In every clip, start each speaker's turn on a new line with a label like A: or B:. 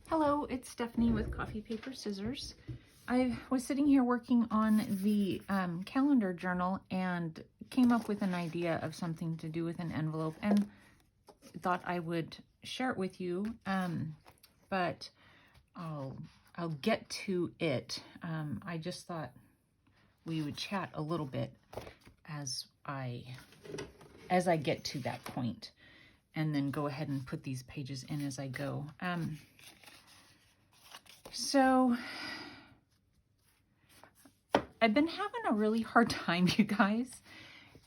A: Hello, it's Stephanie with Coffee, Paper, Scissors. I was sitting here working on the calendar journal and came up with an idea of something to do with an envelope and thought I would share it with you, but I'll get to it. I just thought we would chat a little bit as I get to that point, and then go ahead and put these pages in as I go. So I've been having a really hard time, you guys,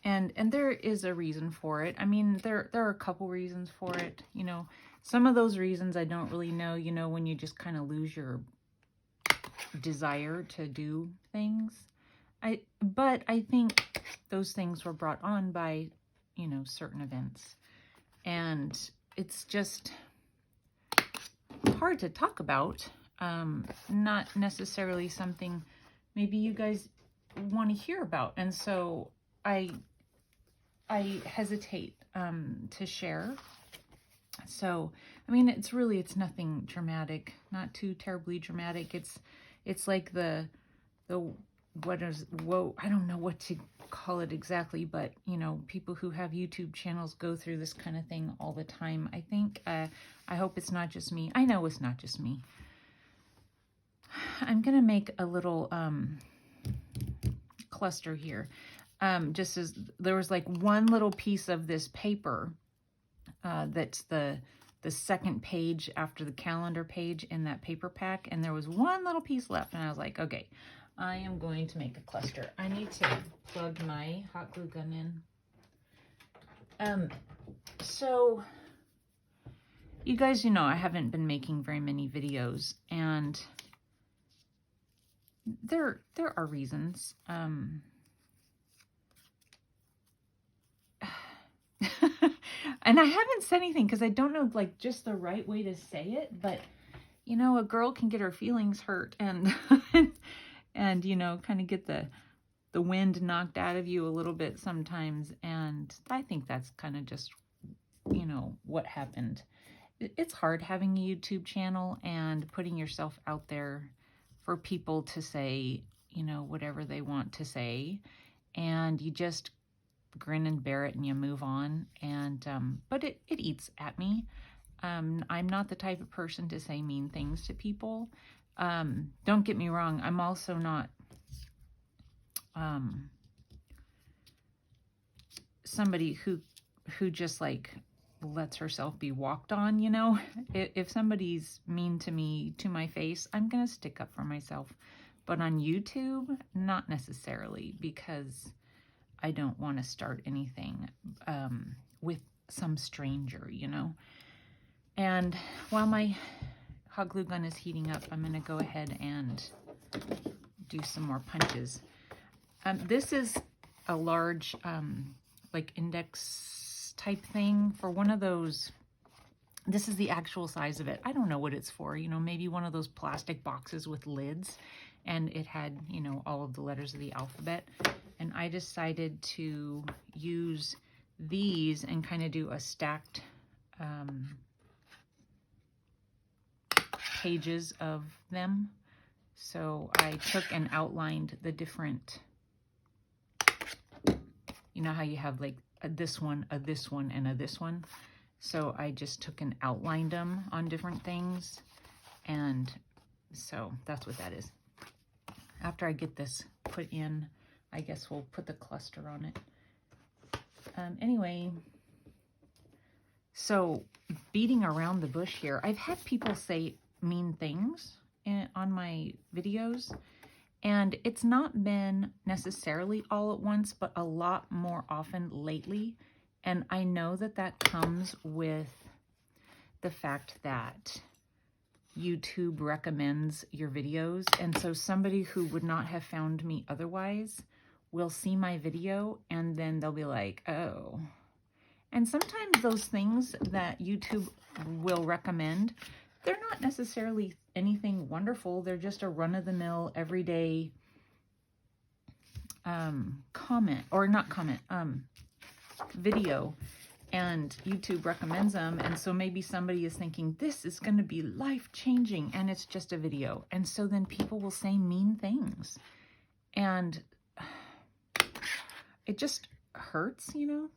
A: and there is a reason for it. I mean, there are a couple reasons for it. You know, some of those reasons I don't really know, you know, when you just kind of lose your desire to do things. But I think those things were brought on by, you know, certain events, and it's just hard to talk about. Not necessarily something maybe you guys want to hear about, and so I hesitate to share. So I mean, it's nothing dramatic, not too terribly dramatic. It's like the I don't know what to call it exactly, but you know, people who have YouTube channels go through this kind of thing all the time. I think I hope it's not just me. I know it's not just me. I'm going to make a little cluster here. Just as there was like one little piece of this paper that's the second page after the calendar page in that paper pack, and there was one little piece left, and I was like, okay, I am going to make a cluster. I need to plug my hot glue gun in. So you guys, you know, I haven't been making very many videos, and there are reasons. And I haven't said anything because I don't know like just the right way to say it, but you know, a girl can get her feelings hurt and and you know, kind of get the wind knocked out of you a little bit sometimes, and I think that's kind of just, you know, what happened. It's hard having a YouTube channel and putting yourself out there for people to say, you know, whatever they want to say, and you just grin and bear it and you move on. And but it eats at me. I'm not the type of person to say mean things to people. Don't get me wrong, I'm also not somebody who just like lets herself be walked on, you know. If somebody's mean to me to my face, I'm gonna stick up for myself. But on YouTube, not necessarily, because I don't want to start anything with some stranger, you know. And while my hot glue gun is heating up, I'm gonna go ahead and do some more punches. This is a large like index type thing for one of those. This is the actual size of it. I don't know what it's for, you know, maybe one of those plastic boxes with lids, and it had, you know, all of the letters of the alphabet. And I decided to use these and kind of do a stacked pages of them. So I took and outlined the different, you know how you have like this one, and a this one. So I just took and outlined them on different things. And so that's what that is. After I get this put in, I guess we'll put the cluster on it. Anyway, so beating around the bush here, I've had people say mean things on my videos, and it's not been necessarily all at once, but a lot more often lately. And I know that that comes with the fact that YouTube recommends your videos, and so somebody who would not have found me otherwise will see my video, and then they'll be like, oh. And sometimes those things that YouTube will recommend, they're not necessarily anything wonderful. They're just a run-of-the-mill, everyday video. and YouTube recommends them. And so maybe somebody is thinking, this is going to be life-changing, and it's just a video. And so then people will say mean things. And it just hurts, you know?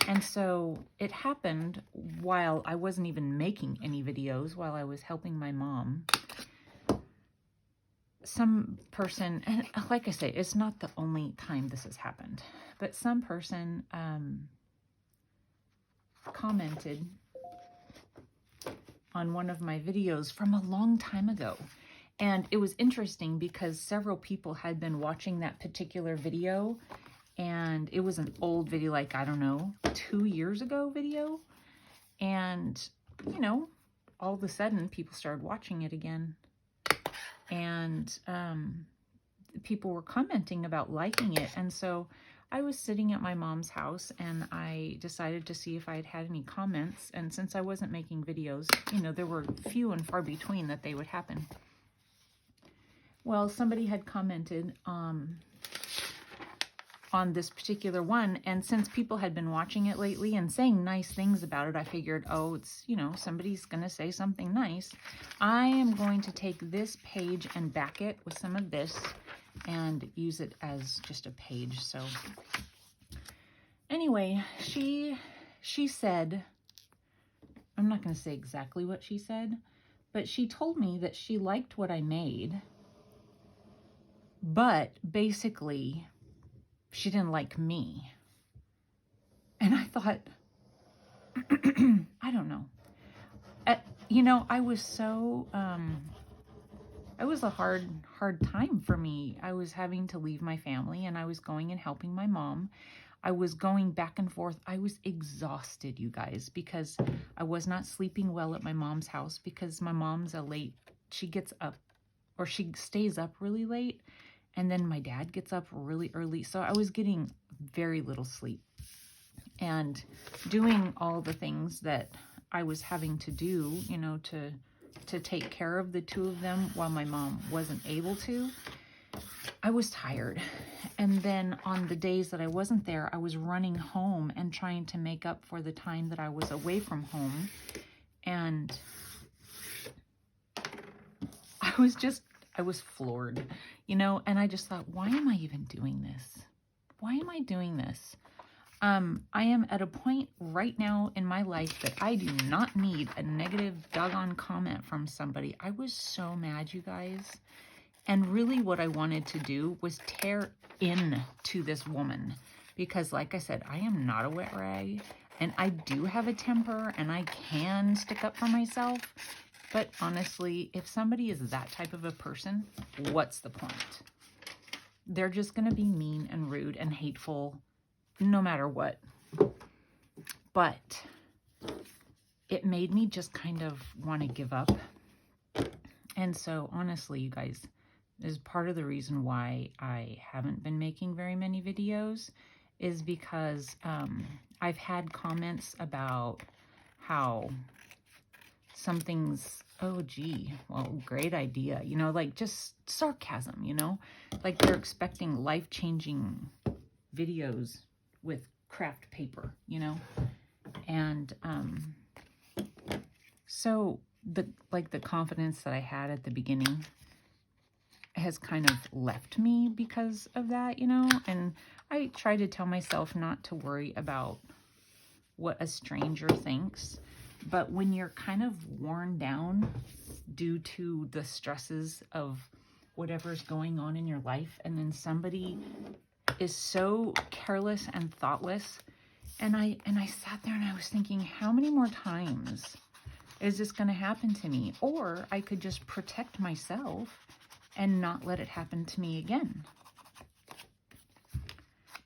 A: And so it happened while I wasn't even making any videos, while I was helping my mom. Some person, and like I say, it's not the only time this has happened, but some person commented on one of my videos from a long time ago. And it was interesting because several people had been watching that particular video, and it was an old video, like, I don't know, 2 years ago video. And, you know, all of a sudden people started watching it again. And people were commenting about liking it. And so I was sitting at my mom's house, and I decided to see if I had any comments. And since I wasn't making videos, you know, there were few and far between that they would happen. Well, somebody had commented on this particular one, and since people had been watching it lately and saying nice things about it, I figured, oh, it's, you know, somebody's gonna say something nice. I am going to take this page and back it with some of this and use it as just a page. So anyway, she said, I'm not going to say exactly what she said, but she told me that she liked what I made, but basically she didn't like me. And I thought, I don't know. You know, I was so, it was a hard time for me. I was having to leave my family, and I was going and helping my mom. I was going back and forth. I was exhausted, you guys, because I was not sleeping well at my mom's house, because my mom's she gets up, or she stays up really late, and then my dad gets up really early. So I was getting very little sleep and doing all the things that I was having to do, you know, to take care of the two of them while my mom wasn't able to. I was tired. And then on the days that I wasn't there, I was running home and trying to make up for the time that I was away from home. And I was floored, you know, and I just thought, why am I even doing this? Why am I doing this? I am at a point right now in my life that I do not need a negative doggone comment from somebody. I was so mad, you guys. And really what I wanted to do was tear into this woman, because like I said, I am not a wet rag, and I do have a temper, and I can stick up for myself. But honestly, if somebody is that type of a person, what's the point? They're just going to be mean and rude and hateful no matter what. But it made me just kind of want to give up. And so honestly, you guys, is part of the reason why I haven't been making very many videos, is because I've had comments about how something's, oh gee, well, great idea, you know, like just sarcasm, you know, like they're expecting life-changing videos with craft paper, you know. And so the confidence that I had at the beginning has kind of left me because of that, you know. And I try to tell myself not to worry about what a stranger thinks, but when you're kind of worn down due to the stresses of whatever's going on in your life, and then somebody is so careless and thoughtless, and I sat there and I was thinking, how many more times is this going to happen to me? Or I could just protect myself and not let it happen to me again.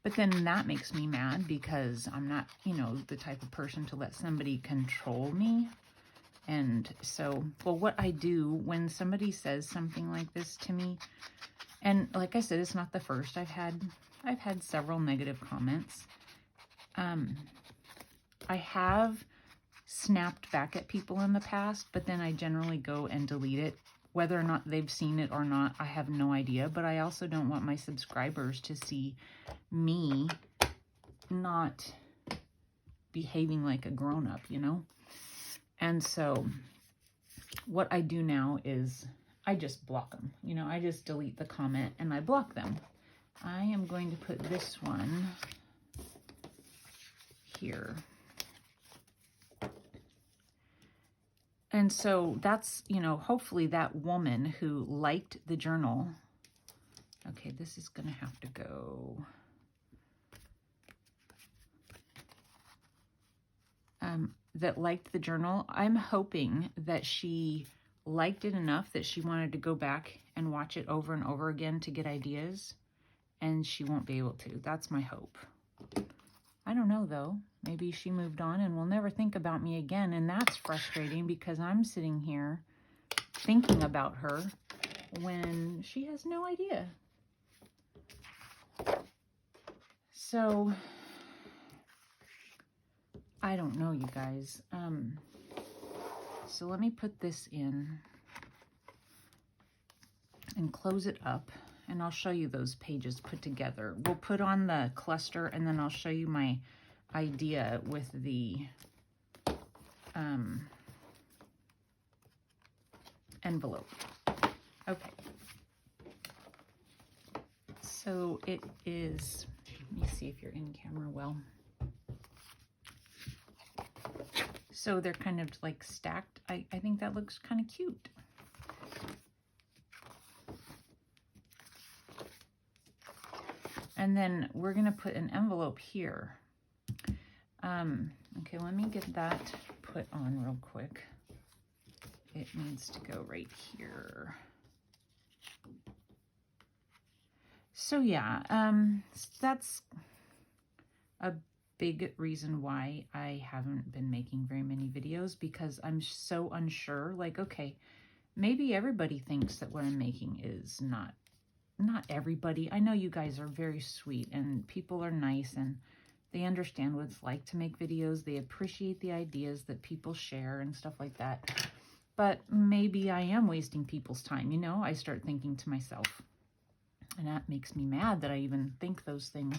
A: But then that makes me mad, because I'm not, you know, the type of person to let somebody control me. And so, well, what I do when somebody says something like this to me, and like I said, it's not the first. I've had several negative comments. I have snapped back at people in the past, but then I generally go and delete it. Whether or not they've seen it or not, I have no idea. But I also don't want my subscribers to see me not behaving like a grown-up, you know? And so what I do now is I just block them. You know, I just delete the comment and I block them. I am going to put this one here. And so that's, you know, hopefully that woman who liked the journal. Okay, this is going to have to go. That liked the journal. I'm hoping that she liked it enough that she wanted to go back and watch it over and over again to get ideas, and she won't be able to. That's my hope. I don't know, though. Maybe she moved on and will never think about me again, and that's frustrating because I'm sitting here thinking about her when she has no idea. So I don't know, you guys. So let me put this in and close it up, and I'll show you those pages put together. We'll put on the cluster, and then I'll show you my idea with the envelope. Okay. So it is, let me see if you're in camera well. So they're kind of like stacked. I think that looks kind of cute. And then we're going to put an envelope here. Okay, let me get that put on real quick. It needs to go right here. So yeah, that's a big reason why I haven't been making very many videos, because I'm so unsure. Like, okay, maybe everybody thinks that what I'm making is not everybody. I know you guys are very sweet and people are nice and they understand what it's like to make videos. They appreciate the ideas that people share and stuff like that. But maybe I am wasting people's time, you know? I start thinking to myself. And that makes me mad that I even think those things.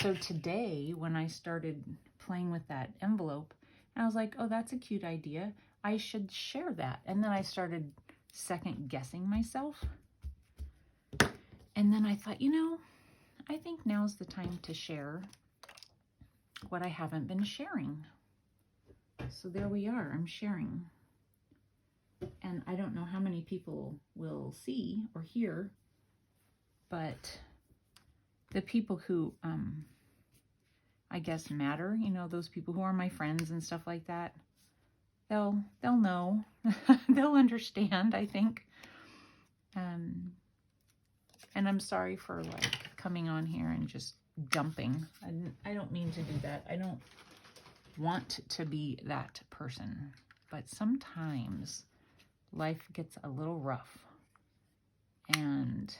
A: So today, when I started playing with that envelope, I was like, oh, that's a cute idea. I should share that. And then I started second guessing myself. And then I thought, you know, I think now's the time to share what I haven't been sharing. So there we are, I'm sharing. And I don't know how many people will see or hear, but the people who, I guess matter, you know, those people who are my friends and stuff like that, they'll know, they'll understand, I think. And I'm sorry for like coming on here and just dumping. I don't mean to do that. I don't want to be that person, but sometimes life gets a little rough, and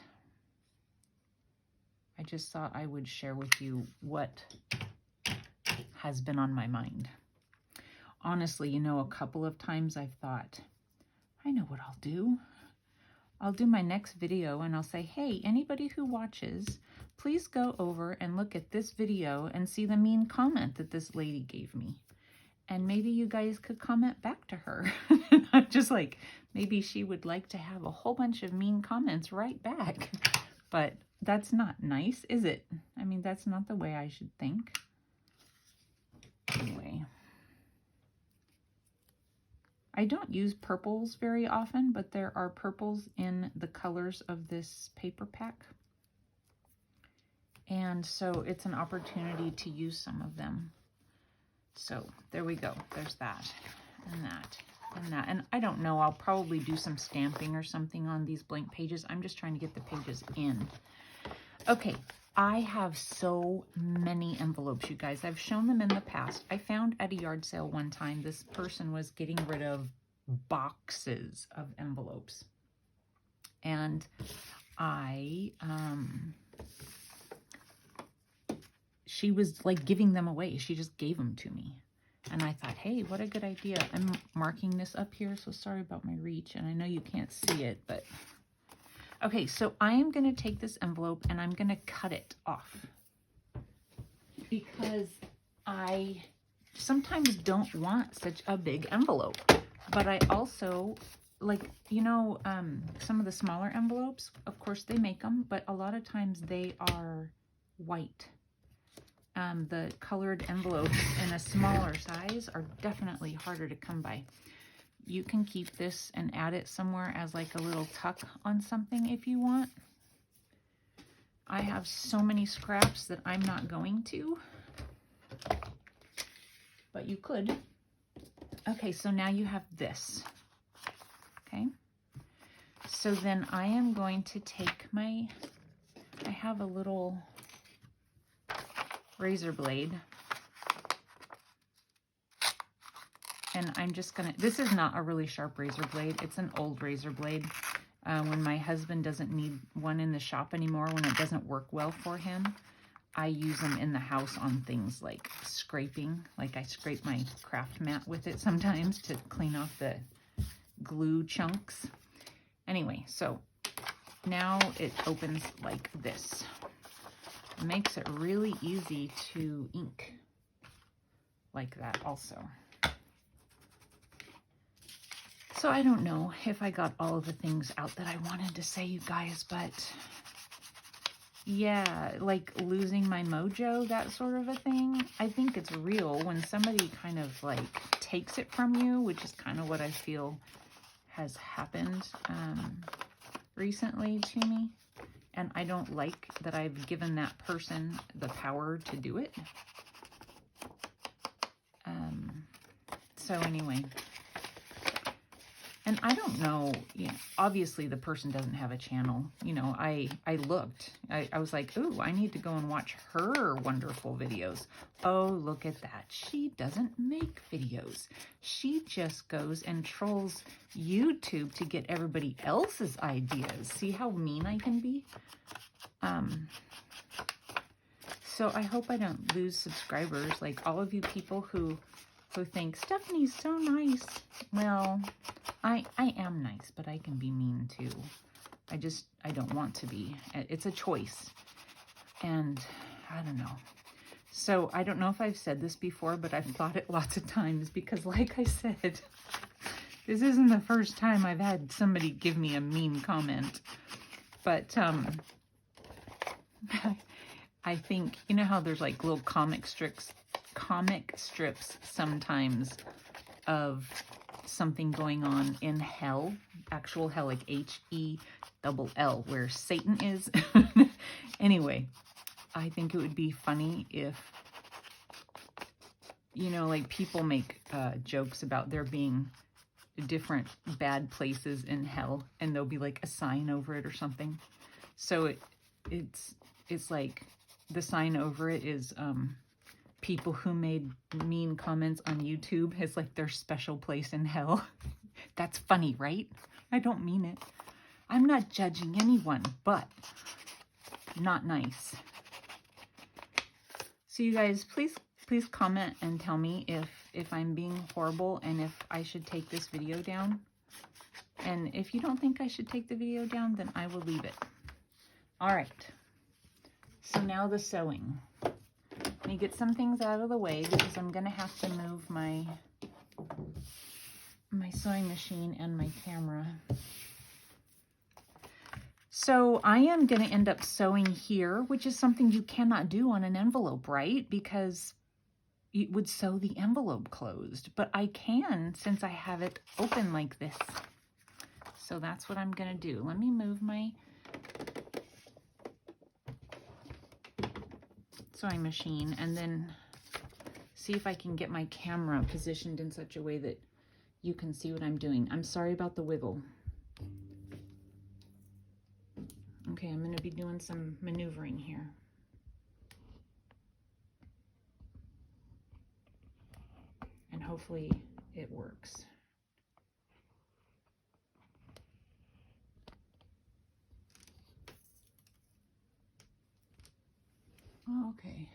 A: I just thought I would share with you what has been on my mind. Honestly, you know, a couple of times I've thought, I know what I'll do. I'll do my next video and I'll say, hey, anybody who watches, please go over and look at this video and see the mean comment that this lady gave me. And maybe you guys could comment back to her. I'm just like, maybe she would like to have a whole bunch of mean comments right back. But that's not nice, is it? I mean, that's not the way I should think. Anyway. I don't use purples very often, but there are purples in the colors of this paper pack. And so it's an opportunity to use some of them. So there we go. There's that and that and that. And I don't know, I'll probably do some stamping or something on these blank pages. I'm just trying to get the pages in. Okay, I have so many envelopes, you guys. I've shown them in the past. I found at a yard sale one time, this person was getting rid of boxes of envelopes. And she was like giving them away. She just gave them to me. And I thought, hey, what a good idea. I'm marking this up here, so sorry about my reach. And I know you can't see it, but... Okay, so I am going to take this envelope and I'm going to cut it off. Because I sometimes don't want such a big envelope. But I also, like, you know, some of the smaller envelopes, of course they make them, but a lot of times they are white. The colored envelopes in a smaller size are definitely harder to come by. You can keep this and add it somewhere as like a little tuck on something if you want. I have so many scraps that I'm not going to, but you could. Okay, so now you have this. Okay, so then I am going to take I have a little razor blade, and I'm just gonna, this is not a really sharp razor blade, it's an old razor blade. When my husband doesn't need one in the shop anymore, when it doesn't work well for him, I use them in the house on things like scraping. Like I scrape my craft mat with it sometimes to clean off the glue chunks. Anyway, so now it opens like this. It makes it really easy to ink like that also. So I don't know if I got all of the things out that I wanted to say, you guys, but yeah, like losing my mojo, that sort of a thing. I think it's real when somebody kind of like takes it from you, which is kind of what I feel has happened recently to me. And I don't like that I've given that person the power to do it. So anyway, and I don't know, you know, obviously the person doesn't have a channel. You know, I looked, I was like, ooh, I need to go and watch her wonderful videos. Oh, look at that. She doesn't make videos. She just goes and trolls YouTube to get everybody else's ideas. See how mean I can be? So I hope I don't lose subscribers. Like all of you people who think Stephanie's so nice. Well, I am nice, but I can be mean too. I don't want to be. It's a choice. And I don't know. So I don't know if I've said this before, but I've thought it lots of times because like I said, this isn't the first time I've had somebody give me a mean comment. But I think, you know how there's like little comic strips sometimes of something going on in hell, actual hell, like H-E-double-L, where Satan is. Anyway, I think it would be funny if, you know, like people make jokes about there being different bad places in hell, and there'll be like a sign over it or something. So it's like the sign over it is people who made mean comments on YouTube has like their special place in hell. That's funny, right? I don't mean it. I'm not judging anyone, but not nice. So you guys, please comment and tell me if I'm being horrible and if I should take this video down. And if you don't think I should take the video down, then I will leave it. All right. So now the sewing. Let me get some things out of the way because I'm going to have to move my sewing machine and my camera. So I am going to end up sewing here, which is something you cannot do on an envelope, right? Because it would sew the envelope closed, but I can since I have it open like this. So that's what I'm going to do. Let me move my sewing machine and then see if I can get my camera positioned in such a way that you can see what I'm doing. I'm sorry about the wiggle. Okay, I'm going to be doing some maneuvering here. And hopefully it works. Okay.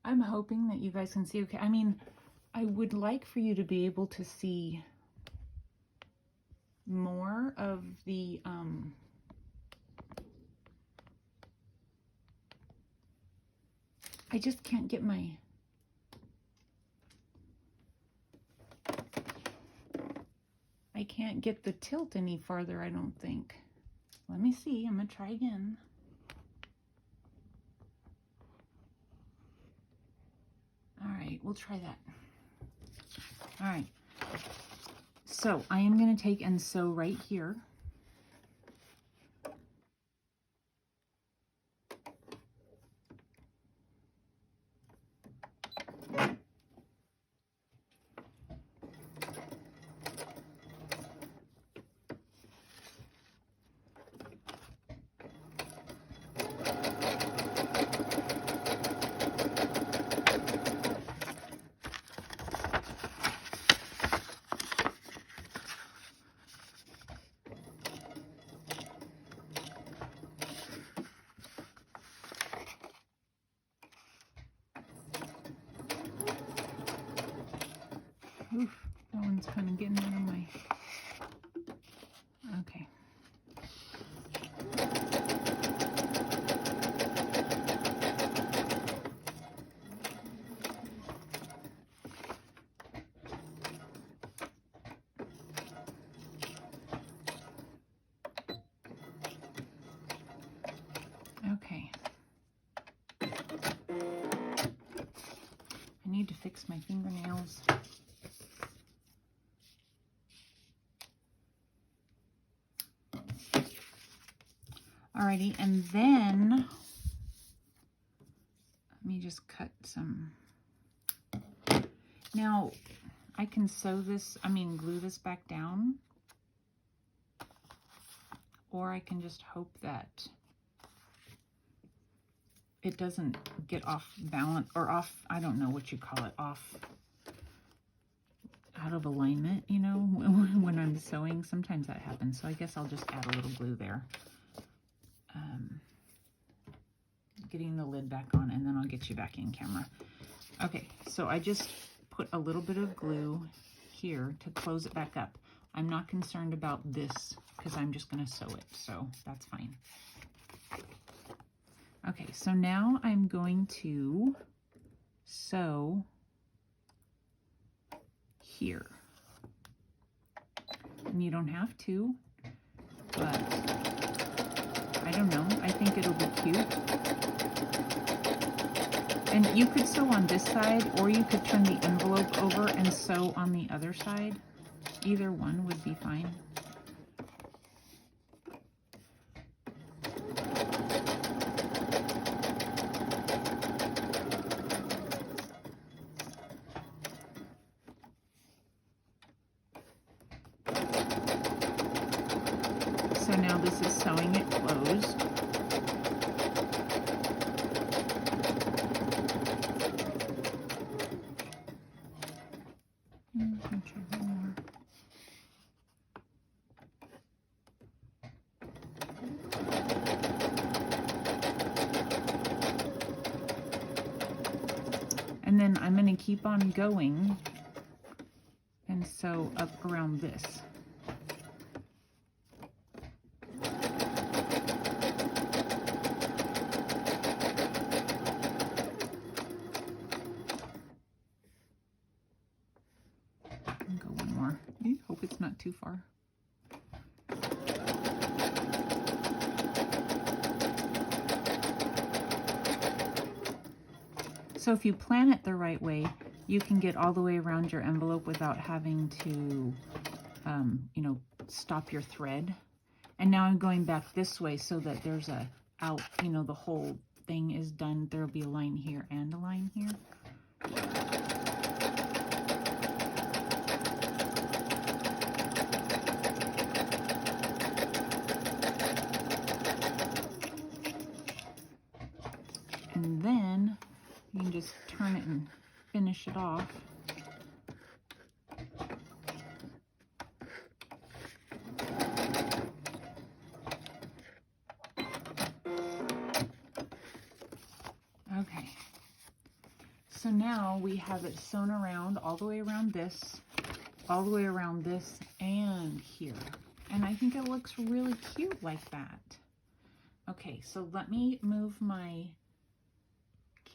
A: I'm hoping that you guys can see okay. I mean, I would like for you to be able to see more of the I just can't get my I can't get the tilt any farther, I don't think. Let me see. I'm going to try again. All right, we'll try that. All right. So I am going to take and sew right here. Oof, that one's kind of getting out of my... Okay. Okay. I need to fix my fingernails. Alrighty, and then let me just cut some. Now, I can sew this, glue this back down, or I can just hope that it doesn't get off balance, or off, I don't know what you call it, off, out of alignment, you know, when I'm sewing. Sometimes that happens, so I guess I'll just add a little glue there. Getting the lid back on, and then I'll get you back in camera. Okay, so I just put a little bit of glue here to close it back up. I'm not concerned about this because I'm just going to sew it, so that's fine. Okay, so now I'm going to sew here. And you don't have to, but I don't know, I think it'll be cute. And you could sew on this side, or you could turn the envelope over and sew on the other side. Either one would be fine. So now this is sewing it closed. And then I'm going to keep on going and sew up around this. And go one more. I hope it's not too far. So if you plan it the right way, you can get all the way around your envelope without having to, you know, stop your thread. And now I'm going back this way so that there's a out, you know, the whole thing is done. There'll be a line here and a line here. And then you can just turn it and finish it off. Okay, so now we have it sewn around, all the way around this, all the way around this, and here. And I think it looks really cute like that. Okay, so let me move my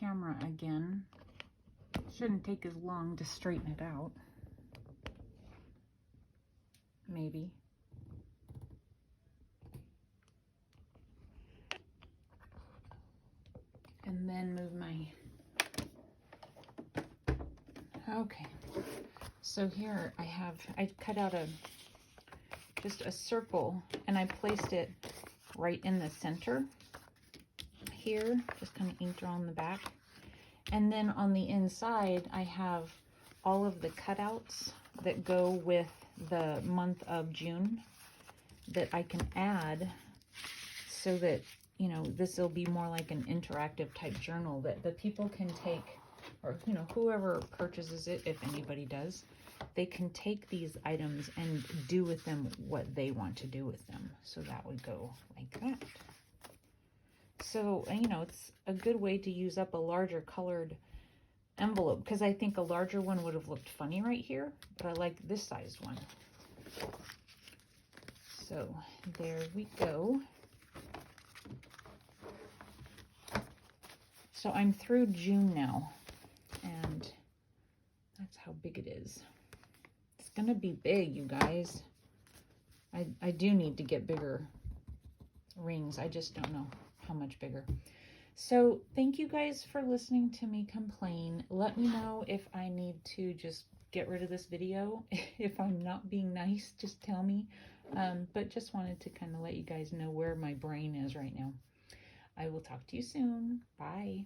A: camera again. Shouldn't take as long to straighten it out. maybe. And then move my, okay. So here I cut out just a circle, and I placed it right in the center here, just kind of inked around the back. And then on the inside, I have all of the cutouts that go with the month of June that I can add, so that, you know, this will be more like an interactive type journal that the people can take, or, you know, whoever purchases it, if anybody does, they can take these items and do with them what they want to do with them. So that would go like that. So, you know, it's a good way to use up a larger colored envelope, because I think a larger one would have looked funny right here, but I like this sized one. So there we go. So I'm through June now, and that's how big it is. It's gonna be big, you guys. I do need to get bigger rings. I just don't know how much bigger. So thank you guys for listening to me complain. Let me know if I need to just get rid of this video. If I'm not being nice, just tell me. But just wanted to kind of let you guys know where my brain is right now. I will talk to you soon. Bye.